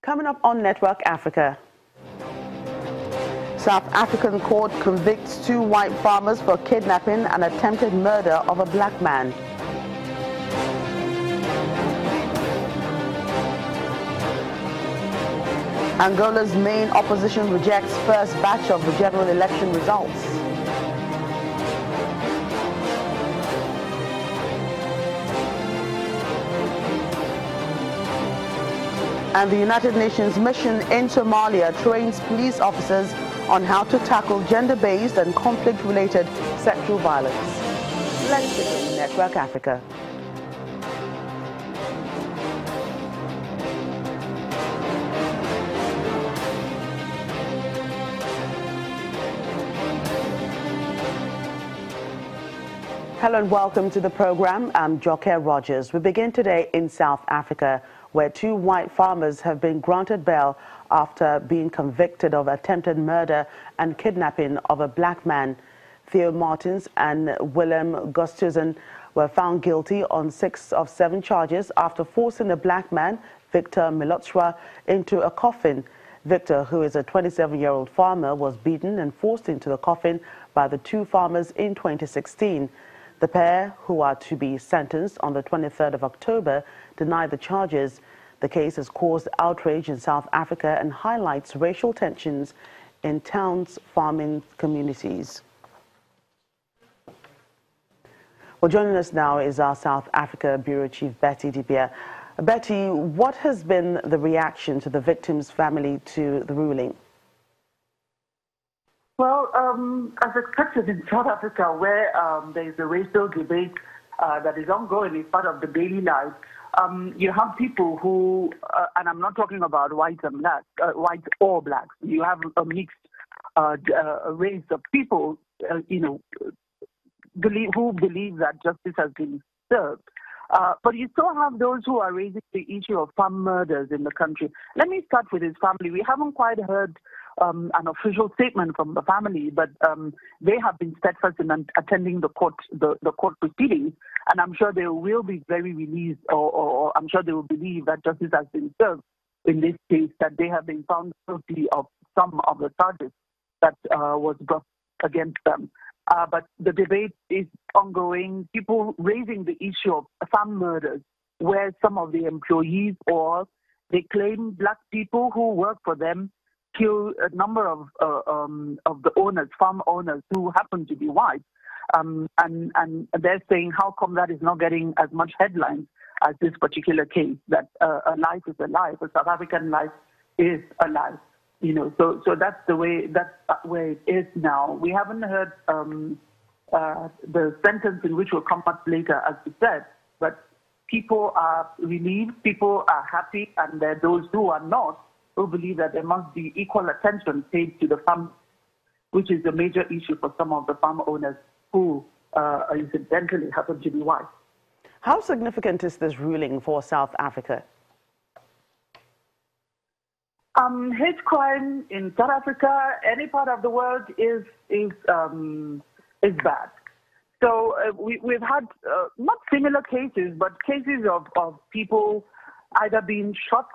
Coming up on Network Africa. South African court convicts 2 white farmers for kidnapping and attempted murder of a black man. Angola's main opposition rejects first batch of the general election results. And the United Nations mission in Somalia trains police officers on how to tackle gender-based and conflict-related sexual violence. Let's begin Network Africa. Hello and welcome to the program. I'm Joke Rogers. We begin today in South Africa, where 2 white farmers have been granted bail after being convicted of attempted murder and kidnapping of a black man. Theo Martins and Willem Gusthuizen were found guilty on 6 of 7 charges after forcing the black man, Victor Milotswa, into a coffin. Victor, who is a 27-year-old farmer, was beaten and forced into the coffin by the 2 farmers in 2016. The pair, who are to be sentenced on the 23rd of October, denied the charges. The case has caused outrage in South Africa and highlights racial tensions in towns' farming communities. Well, joining us now is our South Africa Bureau Chief, Betty de Beer. Betty, what has been the reaction to the victim's family to the ruling? Well, as expected in South Africa, where there is a racial debate that is ongoing, is part of the daily life, you have people who, and I'm not talking about whites and blacks, whites or blacks. You have a mixed race of people, who believe that justice has been served. But you still have those who are raising the issue of farm murders in the country. Let me start with his family. We haven't quite heard an official statement from the family, but they have been steadfast in attending the court proceedings, and I'm sure they will be very relieved, or I'm sure they will believe that justice has been served in this case, that they have been found guilty of some of the charges that was brought against them. But the debate is ongoing. People raising the issue of farm murders, where some of the employees, or they claim black people who work for them, kill a number of the owners, farm owners, who happen to be white. And they're saying, how come that is not getting as much headlines as this particular case, that a life is a life, a South African life is a life. So that's the way, that's where it is now. We haven't heard the sentence, in which will come much later, as you said, but people are relieved, people are happy, and there are those who are not, who believe that there must be equal attention paid to the farm, which is a major issue for some of the farm owners who incidentally happen to be white. How significant is this ruling for South Africa? Hate crime in South Africa, any part of the world, is bad. So we've had not similar cases, but cases of people either being shot,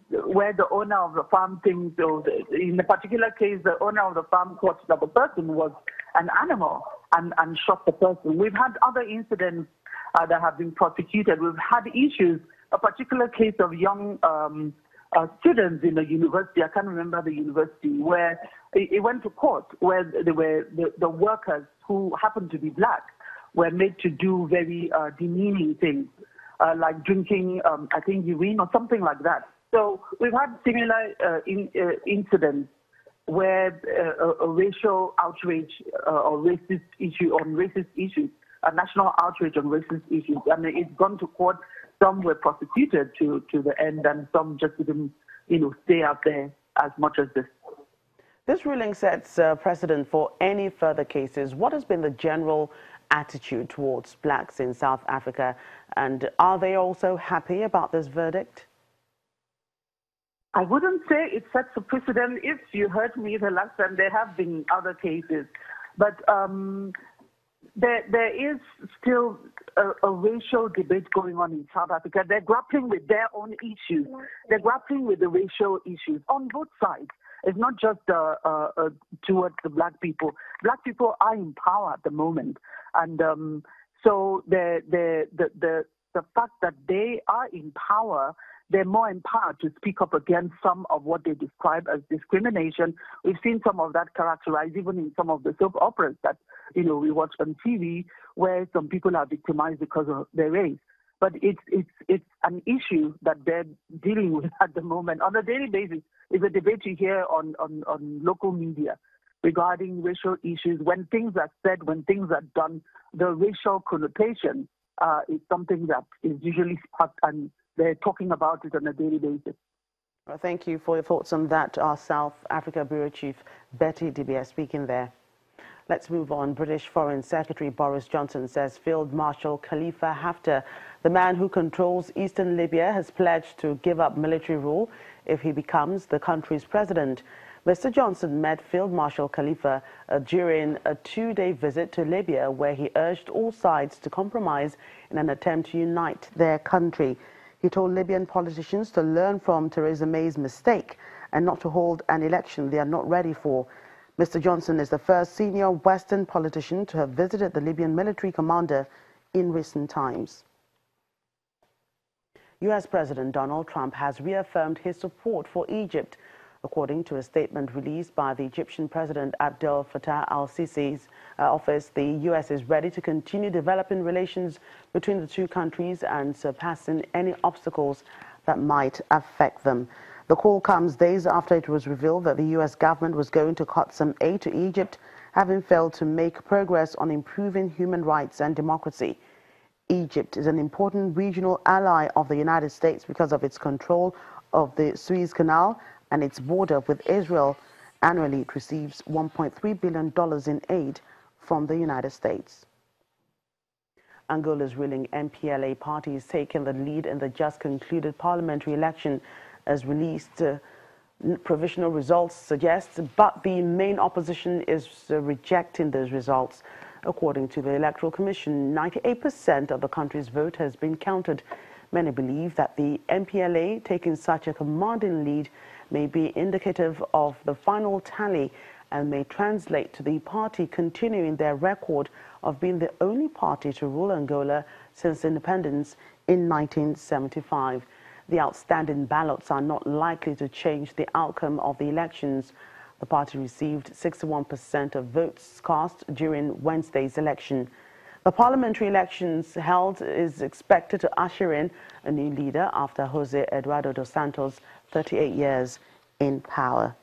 where the owner of the farm thinks, in a particular case, the owner of the farm thought that the person was an animal and shot the person. We've had other incidents that have been prosecuted. We've had issues, a particular case of young students in a university, I can't remember the university, where it went to court, where they were the workers who happened to be black were made to do very demeaning things, like drinking, I think, urine or something like that. So we've had similar incidents where a racial outrage or racist issue on racist issues, a national outrage on racist issues, and it's gone to court. Some were prosecuted to the end, and some just didn't, stay out there as much as this. This ruling sets precedent for any further cases. What has been the general attitude towards blacks in South Africa, and are they also happy about this verdict? I wouldn't say it sets a precedent. If you heard me the last time, there have been other cases, but There is still a racial debate going on in South Africa. They're grappling with their own issues. They're grappling with the racial issues on both sides. It's not just towards the black people. Black people are in power at the moment, and so the fact that they are in power, they're more empowered to speak up against some of what they describe as discrimination. We've seen some of that characterized even in some of the soap operas that we watch on TV, where some people are victimized because of their race. But it's an issue that they're dealing with at the moment on a daily basis. It's a debate you hear on local media regarding racial issues. When things are said, when things are done, the racial connotation is something that is usually sparked, and they're talking about it on a daily basis. Well, thank you for your thoughts on that. Our South Africa Bureau Chief Betty Dibiya speaking there. Let's move on. British Foreign Secretary Boris Johnson says Field Marshal Khalifa Haftar, the man who controls eastern Libya, has pledged to give up military rule if he becomes the country's president. Mr. Johnson met Field Marshal Khalifa during a two-day visit to Libya, where he urged all sides to compromise in an attempt to unite their country. He told Libyan politicians to learn from Theresa May's mistake and not to hold an election they are not ready for. Mr. Johnson is the first senior Western politician to have visited the Libyan military commander in recent times. U.S. President Donald Trump has reaffirmed his support for Egypt. According to a statement released by the Egyptian President Abdel Fattah al-Sisi's office, the U.S. is ready to continue developing relations between the two countries and surpassing any obstacles that might affect them. The call comes days after it was revealed that the U.S. government was going to cut some aid to Egypt, having failed to make progress on improving human rights and democracy. Egypt is an important regional ally of the United States because of its control of the Suez Canal and its border with Israel. Annually, it receives $1.3 billion in aid from the United States. Angola's ruling MPLA party is taking the lead in the just concluded parliamentary election, as released provisional results suggest, but the main opposition is rejecting those results. According to the Electoral Commission, 98% of the country's vote has been counted. Many believe that the MPLA taking such a commanding lead may be indicative of the final tally and may translate to the party continuing their record of being the only party to rule Angola since independence in 1975. The outstanding ballots are not likely to change the outcome of the elections. The party received 61% of votes cast during Wednesday's election. The parliamentary elections held is expected to usher in a new leader after Jose Eduardo dos Santos' 38 years in power.